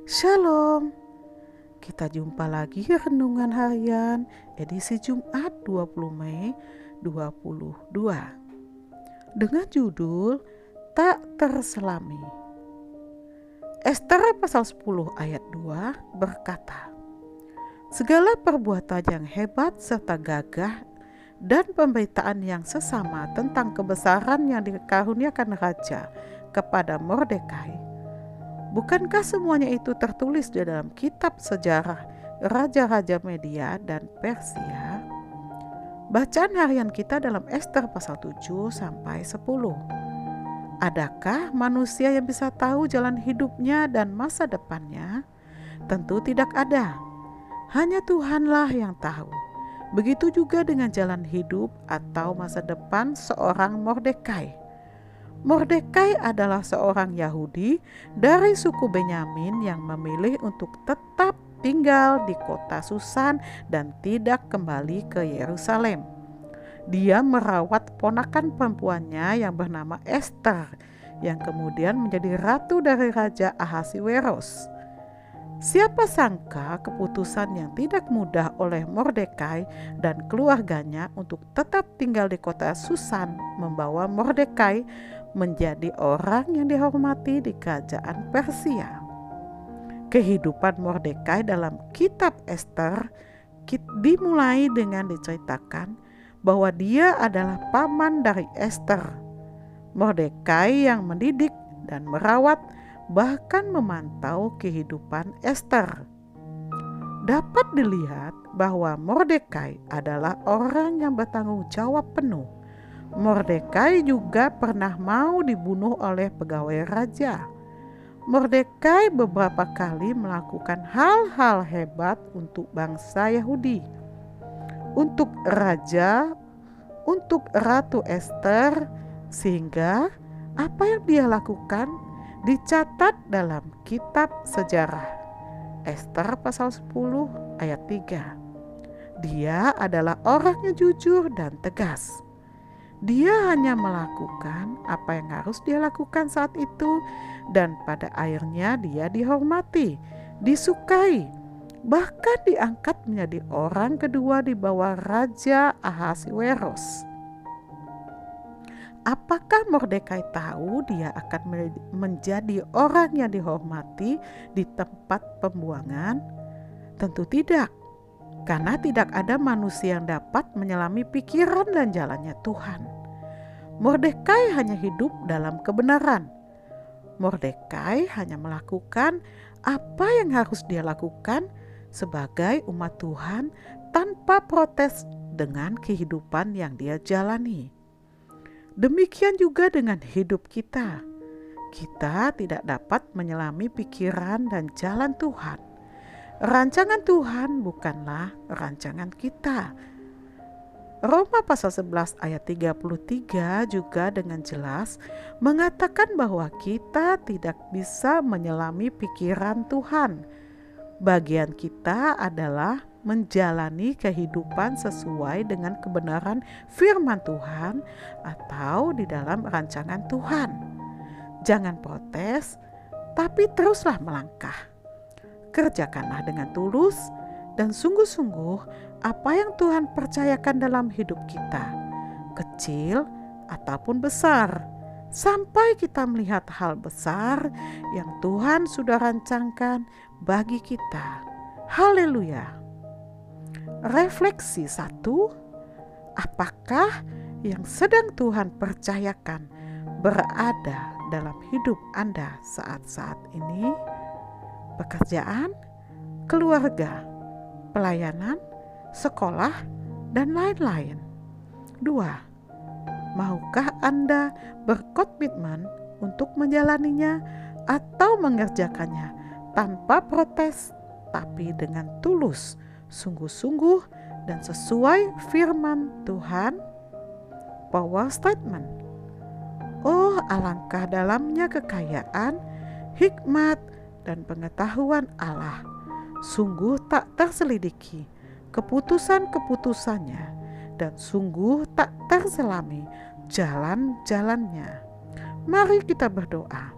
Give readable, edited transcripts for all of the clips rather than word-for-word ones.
Shalom, kita jumpa lagi Renungan Harian edisi Jumat 20 Mei 2022 dengan judul Tak Terselami. Ester pasal 10 ayat 2 berkata, segala perbuatan yang hebat serta gagah dan pemberitaan yang sesama tentang kebesaran yang dikaruniakan Raja kepada Mordekai, bukankah semuanya itu tertulis di dalam kitab sejarah Raja-Raja Media dan Persia? Bacaan harian kita dalam Ester pasal 7 sampai 10. Adakah manusia yang bisa tahu jalan hidupnya dan masa depannya? Tentu tidak ada. Hanya Tuhanlah yang tahu. Begitu juga dengan jalan hidup atau masa depan seorang Mordekai. Mordekai adalah seorang Yahudi dari suku Benyamin yang memilih untuk tetap tinggal di kota Susan dan tidak kembali ke Yerusalem. Dia merawat ponakan perempuannya yang bernama Ester, yang kemudian menjadi ratu dari Raja Ahasiweros. Siapa sangka keputusan yang tidak mudah oleh Mordekai dan keluarganya untuk tetap tinggal di kota Susan membawa Mordekai menjadi orang yang dihormati di kerajaan Persia. Kehidupan Mordekai dalam kitab Ester dimulai dengan diceritakan bahwa dia adalah paman dari Ester. Mordekai yang mendidik dan merawat bahkan memantau kehidupan Ester. Dapat dilihat bahwa Mordekai adalah orang yang bertanggung jawab penuh. Mordekai juga pernah mau dibunuh oleh pegawai raja. Mordekai beberapa kali melakukan hal-hal hebat untuk bangsa Yahudi. Untuk raja, untuk Ratu Ester, sehingga apa yang dia lakukan dicatat dalam kitab sejarah Ester pasal 10 ayat 3. Dia adalah orang yang jujur dan tegas. Dia hanya melakukan apa yang harus dia lakukan saat itu, dan pada akhirnya dia dihormati, disukai, bahkan diangkat menjadi orang kedua di bawah Raja Ahasiweros. Apakah Mordekai tahu dia akan menjadi orang yang dihormati di tempat pembuangan? Tentu tidak, karena tidak ada manusia yang dapat menyelami pikiran dan jalannya Tuhan. Mordekai hanya hidup dalam kebenaran. Mordekai hanya melakukan apa yang harus dia lakukan sebagai umat Tuhan tanpa protes dengan kehidupan yang dia jalani. Demikian juga dengan hidup kita. Kita tidak dapat menyelami pikiran dan jalan Tuhan. Rancangan Tuhan bukanlah rancangan kita. Roma pasal 11 ayat 33 juga dengan jelas mengatakan bahwa kita tidak bisa menyelami pikiran Tuhan. Bagian kita adalah menjalani kehidupan sesuai dengan kebenaran firman Tuhan atau di dalam rancangan Tuhan. Jangan protes, tapi teruslah melangkah. Kerjakanlah dengan tulus dan sungguh-sungguh apa yang Tuhan percayakan dalam hidup kita, kecil ataupun besar, sampai kita melihat hal besar yang Tuhan sudah rancangkan bagi kita. Haleluya. Refleksi 1. Apakah yang sedang Tuhan percayakan berada dalam hidup Anda saat-saat ini? Pekerjaan, keluarga, pelayanan, sekolah, dan lain-lain. 2. Maukah Anda berkomitmen untuk menjalaninya atau mengerjakannya tanpa protes, tapi dengan tulus, sungguh-sungguh, dan sesuai firman Tuhan? Power statement. Oh, alangkah dalamnya kekayaan, hikmat, dan pengetahuan Allah. Sungguh tak terselidiki keputusan-keputusannya, dan sungguh tak terselami jalan-jalannya. Mari kita berdoa.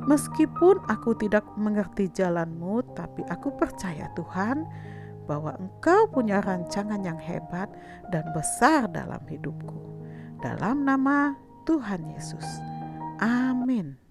Meskipun aku tidak mengerti jalan-Mu, tapi aku percaya Tuhan bahwa Engkau punya rancangan yang hebat dan besar dalam hidupku. Dalam nama Tuhan Yesus. Amin.